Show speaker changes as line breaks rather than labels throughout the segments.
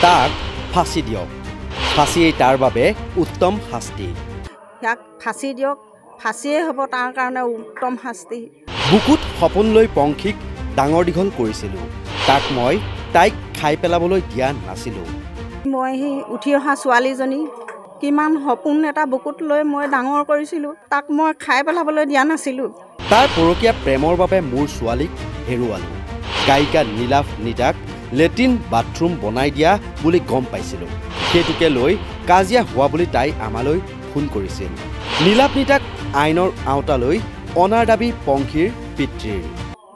তাক ফাঁচি দিয়ক। ফাঁচিয়েই তাৰ বাবে উত্তম শাস্তি।
ইয়াক ফাঁচি দিয়ক, ফাঁচিয়ে হ'ব তাৰ কাৰণে উত্তম শাস্তি।
বুকুত সপোন লৈ পংখীক ডাঙৰ দীঘল কৰিছিলোঁ। তাক মই তাইক খাই পেলাবলৈ দিয়া নাছিলোঁ।
মই সেই উঠি অহা ছোৱালীজনী কিমান সপোন এটা বুকুত লৈ মই ডাঙৰ কৰিছিলোঁ, তাক মই খাই পেলাবলৈ দিয়া নাছিলোঁ।
তাৰ পৰকীয়া প্ৰেমৰ বাবে মোৰ ছোৱালীক হেৰুৱালোঁ। গায়িকা নীলাভ নিতাক লেট্ৰিন বাথৰুম বনাই দিয়া বুলি গম পাইছিলোঁ। সেইটোকে লৈ কাজিয়া হোৱা বুলি তাই আমালৈ ফোন কৰিছিল। নীলাভ নিতাক আইনৰ আওতালৈ অনাৰ দাবী পংখীৰ পিতৃৰ।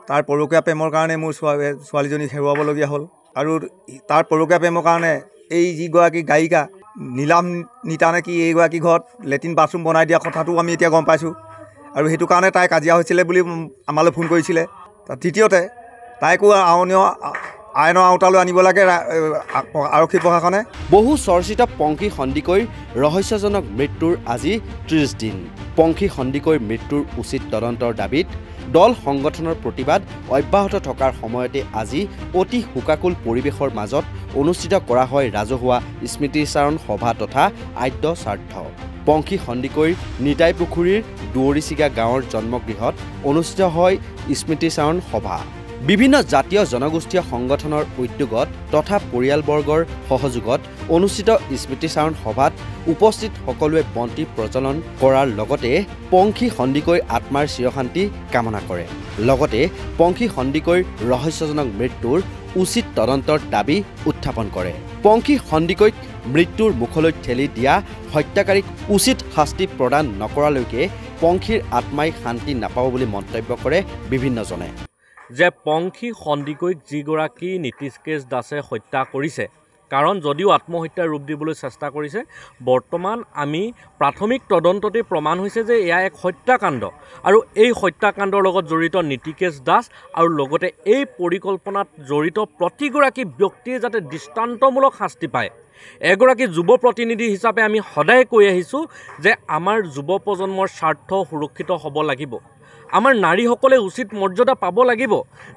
তাৰ পৰকীয়া প্ৰেমৰ কাৰণে মোৰ ছোৱালীজনীক হেৰুৱাবলগীয়া হ'ল। আৰু তাৰ পৰকীয়া প্ৰেমৰ কাৰণে এই যিগৰাকী গায়িকা নীলাভ নিতা নেকি এইগৰাকী ঘৰত লেট্ৰিন বাথৰুম বনাই দিয়া কথাটো আমি এতিয়া গম পাইছোঁ। আৰু সেইটো কাৰণে তাই কাজিয়া হৈছিলে বুলি আমালৈ ফোন কৰিছিলে। তৃতীয়তে তাইকো আইনৰ আওতালৈ আনিব লাগে আৰক্ষী প্ৰশাসনে।
বহু চৰ্চিত পংখী সন্দিকৈৰ ৰহস্যজনক মৃত্যুৰ আজি 30 দিন। পংখী সন্দিকৈৰ মৃত্যুৰ উচিত তদন্তৰ দাবীত দল সংগঠনৰ প্ৰতিবাদ অব্যাহত থকাৰ সময়তে আজি অতি শোকাকুল পৰিৱেশৰ মাজত অনুষ্ঠিত কৰা হয় ৰাজহুৱা স্মৃতিচাৰণ সভা তথা আদ্য স্বাৰ্থ। পংখী সন্দিকৈৰ নিতাই পুখুৰীৰ দুৱৰীচিগা গাঁৱৰ জন্মগৃহত অনুষ্ঠিত হয় স্মৃতিচাৰণ সভা। বিভিন্ন জাতীয় জনগোষ্ঠীয় সংগঠনৰ উদ্যোগত তথা পৰিয়ালবৰ্গৰ সহযোগত অনুষ্ঠিত স্মৃতিচাৰণ সভাত উপস্থিত সকলোৱে বন্তি প্ৰজ্বলন কৰাৰ লগতে পংখী সন্দিকৈৰ আত্মাৰ চিৰশান্তি কামনা কৰে। লগতে পংখী সন্দিকৈৰ ৰহস্যজনক মৃত্যুৰ উচিত তদন্তৰ দাবী উত্থাপন কৰে। পংখী সন্দিকৈক মৃত্যুৰ মুখলৈ ঠেলি দিয়া হত্যাকাৰীক উচিত শাস্তি প্ৰদান নকৰালৈকে পংখীৰ আত্মাই শান্তি নাপাব বুলি মন্তব্য কৰে বিভিন্নজনে।
যে পংখী সন্দিকৈক যিগৰাকী নীতিশকেশ দাসে হত্যা কৰিছে, কাৰণ যদিও আত্মহত্যাৰ ৰূপ দিবলৈ চেষ্টা কৰিছে, বৰ্তমান আমি প্ৰাথমিক তদন্ততে প্ৰমাণ হৈছে যে এয়া এক হত্যাকাণ্ড। আৰু এই হত্যাকাণ্ডৰ লগত জড়িত নীতিকেশ দাস আৰু লগতে এই পৰিকল্পনাত জড়িত প্ৰতিগৰাকী ব্যক্তিয়ে যাতে দৃষ্টান্তমূলক শাস্তি পায়। এগৰাকী যুৱ প্ৰতিনিধি হিচাপে আমি সদায় কৈ আহিছোঁ যে আমাৰ যুৱ প্ৰজন্মৰ স্বাৰ্থ সুৰক্ষিত হ'ব লাগিব। আমাৰ নাৰীসকলে উচিত মৰ্যাদা পাব লাগিব।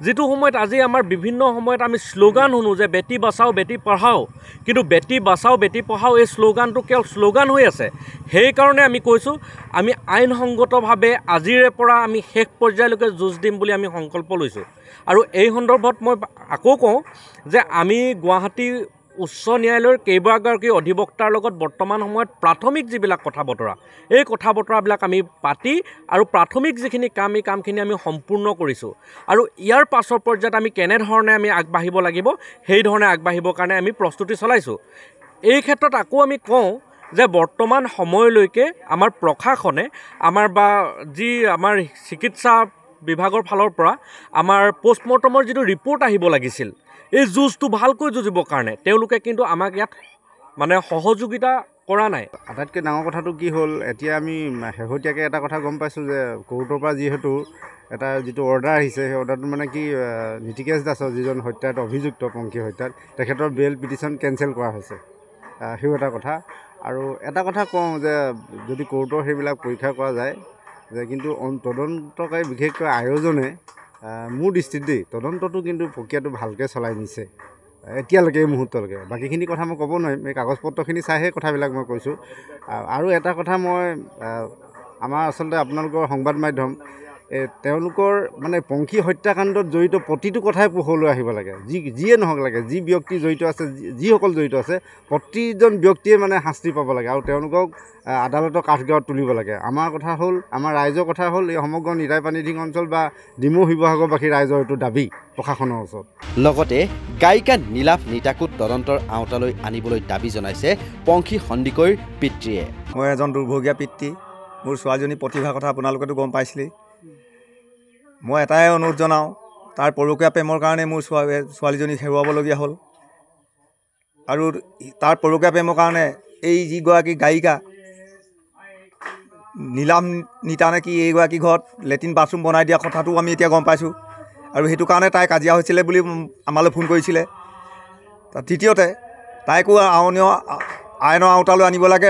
যিটো সময়ত আজি আমাৰ বিভিন্ন সময়ত আমি শ্লোগান শুনো যে বেটি বাচাও বেটি পঢ়াও, কিন্তু বেটি বাচাও বেটি পঢ়াও এই শ্লোগানটো কেৱল শ্লোগান হৈ আছে। সেইকাৰণে আমি কৈছোঁ আমি আইনসংগতভাৱে আজিৰে পৰা আমি শেষ পৰ্যায়লৈকে যুঁজ দিম বুলি আমি সংকল্প লৈছোঁ। আৰু এই সন্দৰ্ভত মই আকৌ কওঁ যে আমি গুৱাহাটী উচ্চ ন্যায়ালয়ৰ কেইবাগৰাকী অধিবক্তাৰ লগত বৰ্তমান সময়ত প্ৰাথমিক যিবিলাক কথা বতৰা, এই কথা বতৰাবিলাক আমি পাতি আৰু প্ৰাথমিক যিখিনি কাম এই কামখিনি আমি সম্পূৰ্ণ কৰিছোঁ। আৰু ইয়াৰ পাছৰ পৰ্যায়ত আমি কেনেধৰণে আমি আগবাঢ়িব লাগিব সেই ধৰণে আগবাঢ়িবৰ কাৰণে আমি প্ৰস্তুতি চলাইছোঁ। এই ক্ষেত্ৰত আকৌ আমি কওঁ যে বৰ্তমান সময়লৈকে আমাৰ প্ৰশাসনে আমাৰ যি আমাৰ চিকিৎসা বিভাগৰ ফালৰ পৰা আমাৰ পষ্টমৰ্টমৰ যিটো ৰিপৰ্ট আহিব লাগিছিল, এই যুঁজটো ভালকৈ যুঁজিবৰ কাৰণে তেওঁলোকে কিন্তু আমাক ইয়াত সহযোগিতা কৰা নাই।
আটাইতকৈ ডাঙৰ কথাটো কি হ'ল, এতিয়া আমি শেহতীয়াকৈ এটা কথা গম পাইছোঁ যে কোৰ্টৰ পৰা যিহেতু এটা যিটো অৰ্ডাৰ আহিছে, সেই অৰ্ডাৰটো কি নীতিকেশ দাসৰ যিজন হত্যাত অভিযুক্ত পংখী হত্যাত, তেখেতৰ বেইল পিটিশ্যন কেঞ্চেল কৰা হৈছে। সেইও এটা কথা। আৰু এটা কথা কওঁ যে যদি কোৰ্টৰ সেইবিলাক পৰীক্ষা কৰা যায় যে কিন্তু তদন্তকাৰী বিশেষকৈ আয়োজনে মোৰ দৃষ্টিত তদন্তটো কিন্তু প্ৰক্ৰিয়াটো ভালকৈ চলাই নিছে এতিয়ালৈকে, এই মুহূৰ্তলৈকে। বাকীখিনি কথা মই ক'ব নোৱাৰিম, এই কাগজ পত্ৰখিনি চাইহে কথাবিলাক মই কৈছোঁ। আৰু এটা কথা মই আমাৰ আচলতে আপোনালোকৰ সংবাদ মাধ্যম তেওঁলোকৰ পংখী হত্যাকাণ্ডত জড়িত প্ৰতিটো কথাই পোহৰলৈ আহিব লাগে। যিয়ে নহওক লাগে, যি ব্যক্তি জড়িত আছে, যিসকল জড়িত আছে, প্ৰতিজন ব্যক্তিয়ে শাস্তি পাব লাগে আৰু তেওঁলোকক আদালতৰ কাঠগড়াত তুলিব লাগে। আমাৰ কথা হ'ল, আমাৰ ৰাইজৰ কথা হ'ল, এই সমগ্ৰ নিতাই পানীডিং অঞ্চল বা ডিমৌ শিৱসাগৰবাসী ৰাইজৰ এইটো দাবী প্ৰশাসনৰ ওচৰত।
লগতে গায়িকা নীলাভ নিতাকো তদন্তৰ আওতালৈ আনিবলৈ দাবী জনাইছে পংখী সন্দিকৈৰ পিতৃয়ে।
মই এজন দুৰ্ভগীয়া পিতৃ। মোৰ ছোৱালীজনীৰ প্ৰতিভাৰ কথা আপোনালোকেতো গম পাইছিলেই। মই এটাই অনুৰোধ জনাওঁ, তাৰ পৰকীয়া প্ৰেমৰ কাৰণে মোৰ ছোৱালীজনীক হেৰুৱাবলগীয়া হ'ল। আৰু তাৰ পৰকীয়া প্ৰেমৰ কাৰণে এই যিগৰাকী গায়িকা নীলাভ নিতা নেকি এইগৰাকী ঘৰত লেট্ৰিন বাথৰুম বনাই দিয়া কথাটো আমি এতিয়া গম পাইছোঁ। আৰু সেইটো কাৰণে তাই কাজিয়া হৈছিলে বুলি আমালৈ ফোন কৰিছিলে। তৃতীয়তে তাইকো আইনৰ আওতালৈ আনিব লাগে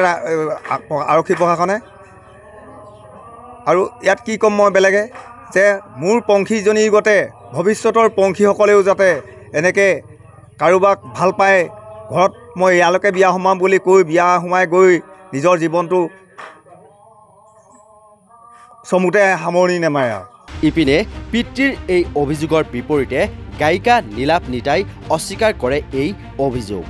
আৰক্ষী প্ৰশাসনে। আৰু ইয়াত কি ক'ম মই বেলেগে, যে মোৰ পংখীজনীৰ গতে ভৱিষ্যতৰ পংখীসকলেও যাতে এনেকৈ কাৰোবাক ভাল পায়
ঘৰত মই ইয়ালৈকে বিয়া সোমাম বুলি কৈ বিয়া সোমাই গৈ নিজৰ জীৱনটো চমুতে সামৰণি নেমাৰে আৰু
ইপিনে পিতৃৰ এই অভিযোগৰ বিপৰীতে গায়িকা নীলাভ নিতাই অস্বীকাৰ কৰে এই অভিযোগ।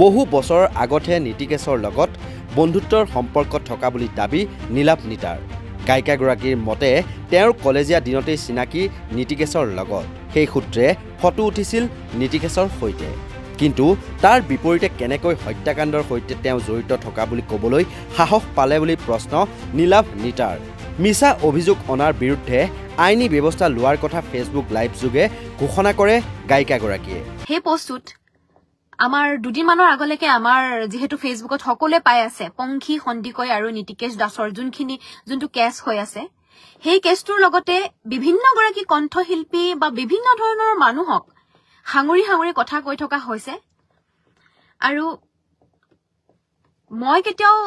বহু বছৰৰ আগতহে নীতিকেশৰ লগত বন্ধুত্বৰ সম্পৰ্কত থকা বুলি দাবী নীলাভ নিতাৰ। গায়িকাগৰাকীৰ মতে তেওঁৰ কলেজীয়া দিনতেই চিনাকি নীতিকেশৰ লগত, সেই সূত্ৰে ফটো উঠিছিল নীতিকেশৰ সৈতে। কিন্তু তাৰ বিপৰীতে কেনেকৈ হত্যাকাণ্ডৰ সৈতে তেওঁ জড়িত থকা বুলি ক'বলৈ সাহস পালে বুলি প্ৰশ্ন নীলাভ নিতাৰ। মিছা অভিযোগ অনাৰ বিৰুদ্ধে আইনী ব্যৱস্থা লোৱাৰ কথা ফেচবুক লাইভ যোগে ঘোষণা কৰে গায়িকাগৰাকীয়ে।
সেই পোষ্টটোত আমাৰ দুদিনমানৰ আগলৈকে আমাৰ যিহেতু ফেচবুকত সকলোৱে পাই আছে পংখী সন্দিকৈ আৰু নীতিকেশ দাসৰ যোনটো কেছ হৈ আছে, সেই কেছটোৰ লগতে বিভিন্নগৰাকী কণ্ঠশিল্পী বা বিভিন্ন ধৰণৰ মানুহক সাঙুৰি সাঙুৰি কথা কৈ থকা হৈছে। আৰু মই কেতিয়াও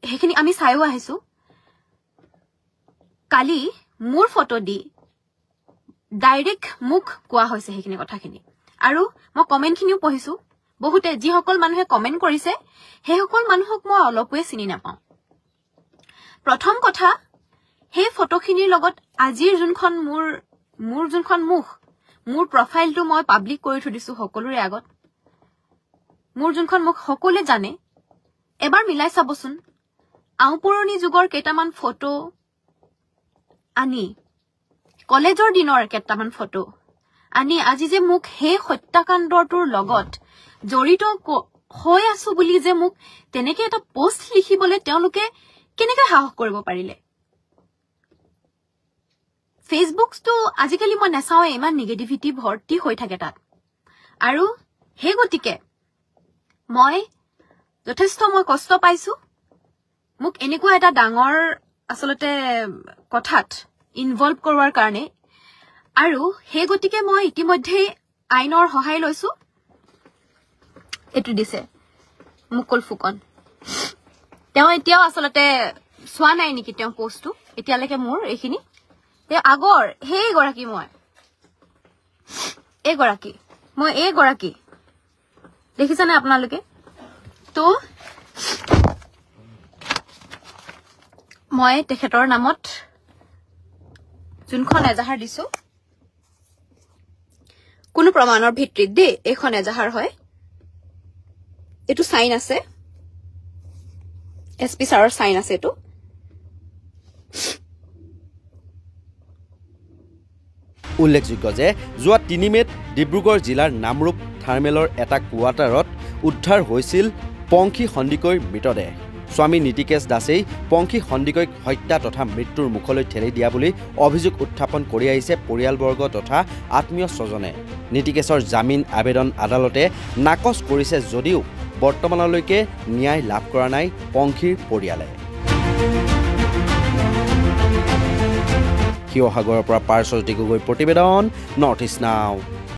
সেইখিনি আমি চাইও আহিছো। কালি মোৰ ফটো দি ডাইৰেক্ট মোক কোৱা হৈছে সেইখিনি কথাখিনি। আৰু মই কমেণ্টখিনিও পঢ়িছো। বহুতে যিসকল মানুহে কমেণ্ট কৰিছে সেইসকল মানুহক মই অলপোৱে চিনি নাপাওঁ। প্ৰথম কথা, সেই ফটোখিনিৰ লগত আজিৰ যোনখন মোৰ প্ৰফাইলটো মই পাব্লিক কৰি থৈ দিছো সকলোৰে আগত। মোৰ যোনখন মুখ সকলোৱে জানে। এবাৰ মিলাই চাবচোন, আওপুৰণি যুগৰ কেইটামান ফটো আনি, কলেজৰ দিনৰ কেইটামান ফটো আনি আজি যে মোক সেই হত্যাকাণ্ডটোৰ লগত জড়িত হৈ আছো বুলি যে মোক তেনেকে এটা পোষ্ট লিখিবলৈ তেওঁলোকে কেনেকৈ সাহস কৰিব পাৰিলে? ফেচবুকটো আজিকালি মই নাচাওঁৱে, ইমান নিগেটিভিটি ভৰ্তি হৈ থাকে তাত। আৰু সেই গতিকে মই যথেষ্ট কষ্ট পাইছো মোক এনেকুৱা এটা ডাঙৰ আচলতে কথাত ইনভলভ কৰোৱাৰ কাৰণে। আৰু সেই গতিকে মই ইতিমধ্যে আইনৰ সহায় লৈছো। এইটো দিছে মুকুল ফুকন। তেওঁ এতিয়াও আচলতে চোৱা নাই নেকি তেওঁ পোষ্টটো এতিয়ালৈকে মোৰ এইখিনি। তেওঁ আগৰ সেইগৰাকী মই এইগৰাকী দেখিছেনে আপোনালোকে? তো মই তেখেতৰ নামত যোনখন এজাহাৰ দিছো, কোনো প্ৰমাণৰ ভিত্তিত দেই, এইখন এজাহাৰ হয়। এইটো চাইন আছে, SP ছাৰৰ চাইন আছে এইটো।
উল্লেখযোগ্য যে যোৱা ৩ মে'ত ডিব্ৰুগড় জিলাৰ নামৰূপ থাৰ্মেলৰ এটা কোৱাৰ্টাৰত উদ্ধাৰ হৈছিল পংখী সন্দিকৈৰ মৃতদেহ। স্বামী নীতিকেশ দাসেই পংখী সন্দিকৈক হত্যা তথা মৃত্যুৰ মুখলৈ ঠেলি দিয়া বুলি অভিযোগ উত্থাপন কৰি আহিছে পৰিয়ালবৰ্গ তথা আত্মীয় স্বজনে। নীতিকেশৰ জামিন আবেদন আদালতে নাকচ কৰিছে যদিও বৰ্তমানলৈকে ন্যায় লাভ কৰা নাই পংখীৰ পৰিয়ালে। শিৱসাগৰৰ পৰা পাৰ্শ্বজ্যোতি গগৈৰ প্ৰতিবেদন, নৰ্থ ইষ্ট নাও।